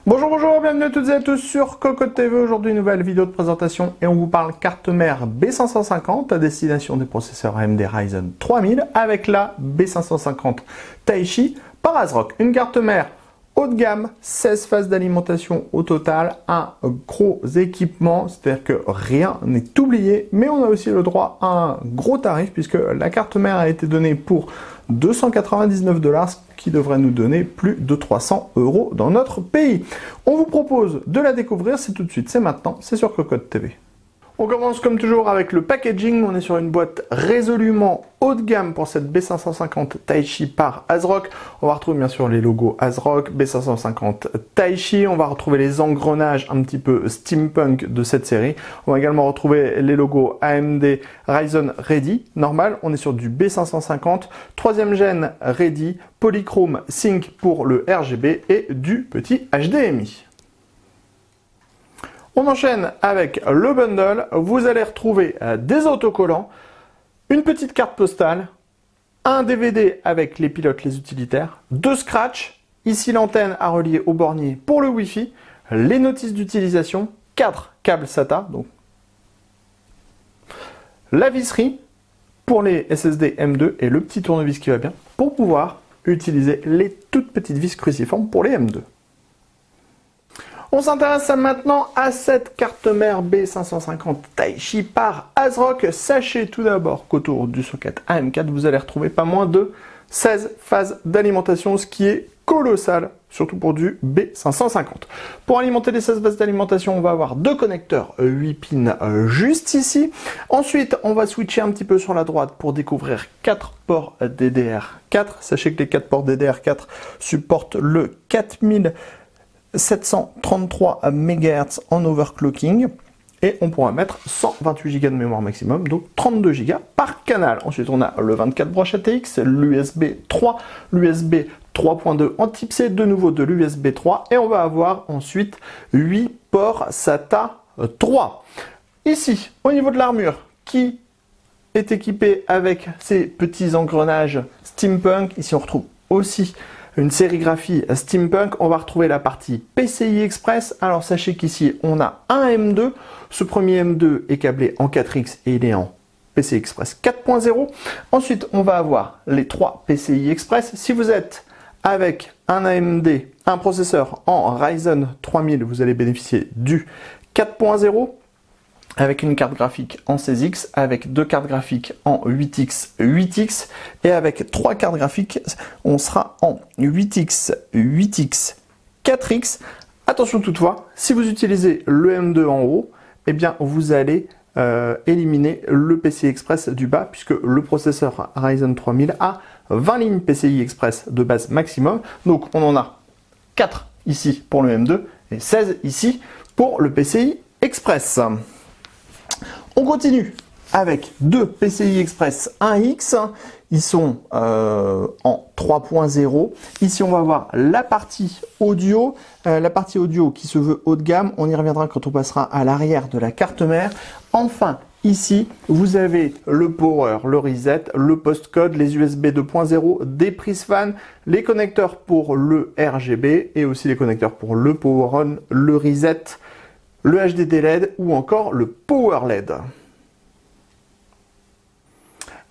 Bonjour, bonjour, bienvenue à toutes et à tous sur Cocotte TV. Aujourd'hui, une nouvelle vidéo de présentation et on vous parle carte mère B550 à destination des processeurs AMD Ryzen 3000 avec la B550 Taichi par ASRock. Une carte mère haut de gamme, 16 phases d'alimentation au total, un gros équipement, c'est-à-dire que rien n'est oublié, mais on a aussi le droit à un gros tarif puisque la carte mère a été donnée pour 299 $, ce qui devrait nous donner plus de 300 € dans notre pays. On vous propose de la découvrir, c'est tout de suite, c'est maintenant, c'est sur Cocotte TV. On commence comme toujours avec le packaging. On est sur une boîte résolument haut de gamme pour cette B550 Taichi par ASRock. On va retrouver bien sûr les logos ASRock, B550 Taichi. On va retrouver les engrenages un petit peu steampunk de cette série. On va également retrouver les logos AMD Ryzen Ready. Normal, on est sur du B550. 3e gène Ready, Polychrome Sync pour le RGB et du petit HDMI. On enchaîne avec le bundle. Vous allez retrouver des autocollants, une petite carte postale, un DVD avec les pilotes, les utilitaires, 2 scratchs, ici l'antenne à relier au bornier pour le Wi-Fi, les notices d'utilisation, 4 câbles SATA, donc la visserie pour les SSD M2 et le petit tournevis qui va bien pour pouvoir utiliser les toutes petites vis cruciformes pour les M2. On s'intéresse maintenant à cette carte mère B550 Taichi par ASRock. Sachez tout d'abord qu'autour du socket AM4, vous allez retrouver pas moins de 16 phases d'alimentation, ce qui est colossal, surtout pour du B550. Pour alimenter les 16 phases d'alimentation, on va avoir 2 connecteurs 8 pins juste ici. Ensuite, on va switcher un petit peu sur la droite pour découvrir 4 ports DDR4. Sachez que les 4 ports DDR4 supportent le 4733 MHz en overclocking et on pourra mettre 128 Go de mémoire maximum, donc 32 Go par canal. Ensuite, on a le 24 broches ATX, l'USB 3, l'USB 3.2 en type C, de nouveau de l'USB 3 et on va avoir ensuite 8 ports SATA 3. Ici, au niveau de l'armure, qui est équipée avec ces petits engrenages steampunk, ici on retrouve aussi une sérigraphie steampunk. On va retrouver la partie PCI Express. Alors sachez qu'ici on a un M2. Ce premier M2 est câblé en 4X et il est en PCI Express 4.0. Ensuite on va avoir les 3 PCI Express. Si vous êtes avec un AMD, un processeur en Ryzen 3000, vous allez bénéficier du 4.0. avec une carte graphique en 16X, avec 2 cartes graphiques en 8X, 8X, et avec 3 cartes graphiques, on sera en 8X, 8X, 4X. Attention toutefois, si vous utilisez le M2 en haut, eh bien vous allez éliminer le PCI Express du bas, puisque le processeur Ryzen 3000 a 20 lignes PCI Express de base maximum. Donc on en a 4 ici pour le M2 et 16 ici pour le PCI Express. On continue avec 2 PCI Express 1X. Ils sont en 3.0. Ici, on va voir la partie audio. La partie audio qui se veut haut de gamme. On y reviendra quand on passera à l'arrière de la carte mère. Enfin, ici, vous avez le power, le reset, le postcode, les USB 2.0, des prises fan, les connecteurs pour le RGB et aussi les connecteurs pour le power on, le reset, le HDD LED ou encore le Power LED.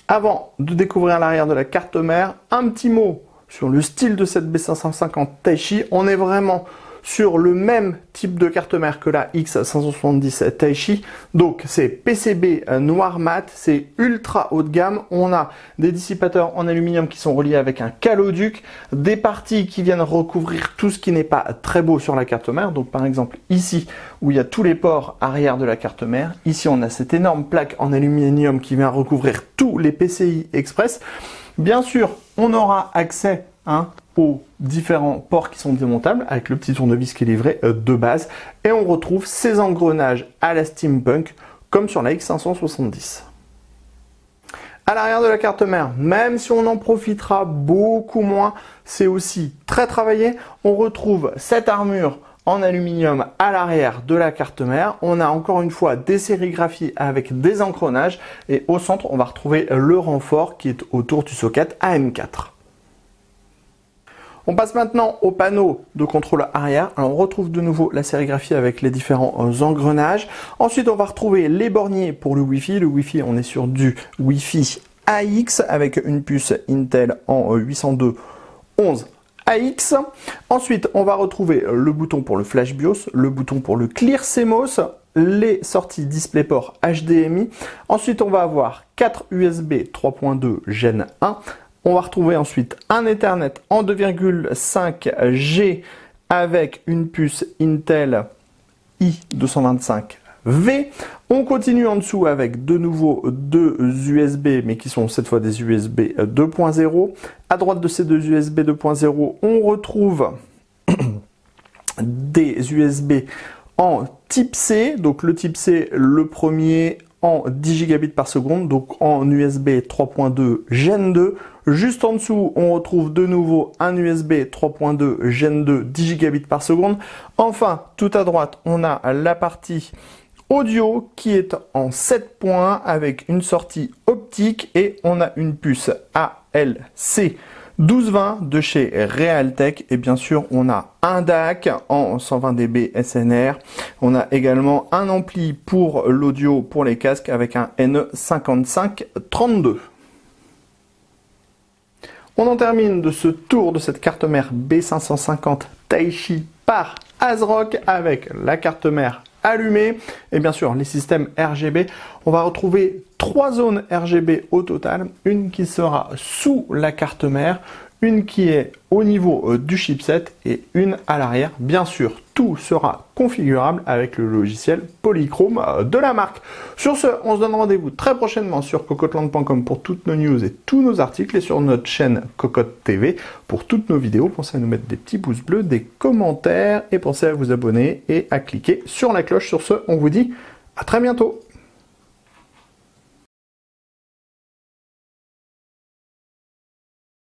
Avant de découvrir l'arrière de la carte mère, un petit mot sur le style de cette B550 Taichi. On est vraiment sur le même type de carte mère que la X570 Taichi. Donc c'est PCB noir mat, c'est ultra haut de gamme. On a des dissipateurs en aluminium qui sont reliés avec un caloduc, des parties qui viennent recouvrir tout ce qui n'est pas très beau sur la carte mère. Donc par exemple ici où il y a tous les ports arrière de la carte mère, ici on a cette énorme plaque en aluminium qui vient recouvrir tous les PCI Express. Bien sûr, on aura accès aux différents ports qui sont démontables avec le petit tournevis qui est livré de base et on retrouve ces engrenages à la steampunk comme sur la X570. À l'arrière de la carte mère, même si on en profitera beaucoup moins, c'est aussi très travaillé. On retrouve cette armure en aluminium à l'arrière de la carte mère. On a encore une fois des sérigraphies avec des engrenages et au centre on va retrouver le renfort qui est autour du socket AM4. On passe maintenant au panneau de contrôle arrière. Alors on retrouve de nouveau la sérigraphie avec les différents engrenages. Ensuite, on va retrouver les borniers pour le Wi-Fi. Le Wi-Fi, on est sur du Wi-Fi AX avec une puce Intel en 802.11 AX. Ensuite, on va retrouver le bouton pour le Flash BIOS, le bouton pour le Clear CMOS, les sorties DisplayPort HDMI. Ensuite, on va avoir 4 USB 3.2 Gen 1. On va retrouver ensuite un Ethernet en 2,5G avec une puce Intel i225V. On continue en dessous avec de nouveau deux USB, mais qui sont cette fois des USB 2.0. À droite de ces deux USB 2.0, on retrouve des USB en type C. Donc le type C, le premier en 10 gigabits par seconde, donc en USB 3.2 Gen 2. Juste en dessous, on retrouve de nouveau un USB 3.2 Gen 2 10 gigabits par seconde. Enfin, tout à droite, on a la partie audio qui est en 7 points avec une sortie optique et on a une puce ALC 1220 de chez Realtek et bien sûr on a un DAC en 120 dB SNR. On a également un ampli pour l'audio pour les casques avec un NE5532. On en termine de ce tour de cette carte mère B550 Taichi par ASRock avec la carte mère allumée et bien sûr les systèmes RGB. On va retrouver 3 zones RGB au total, une qui sera sous la carte mère, une qui est au niveau du chipset et une à l'arrière. Bien sûr, tout sera configurable avec le logiciel Polychrome de la marque. Sur ce, on se donne rendez-vous très prochainement sur cocotland.com pour toutes nos news et tous nos articles et sur notre chaîne Cocotte TV pour toutes nos vidéos. Pensez à nous mettre des petits pouces bleus, des commentaires et pensez à vous abonner et à cliquer sur la cloche. Sur ce, on vous dit à très bientôt.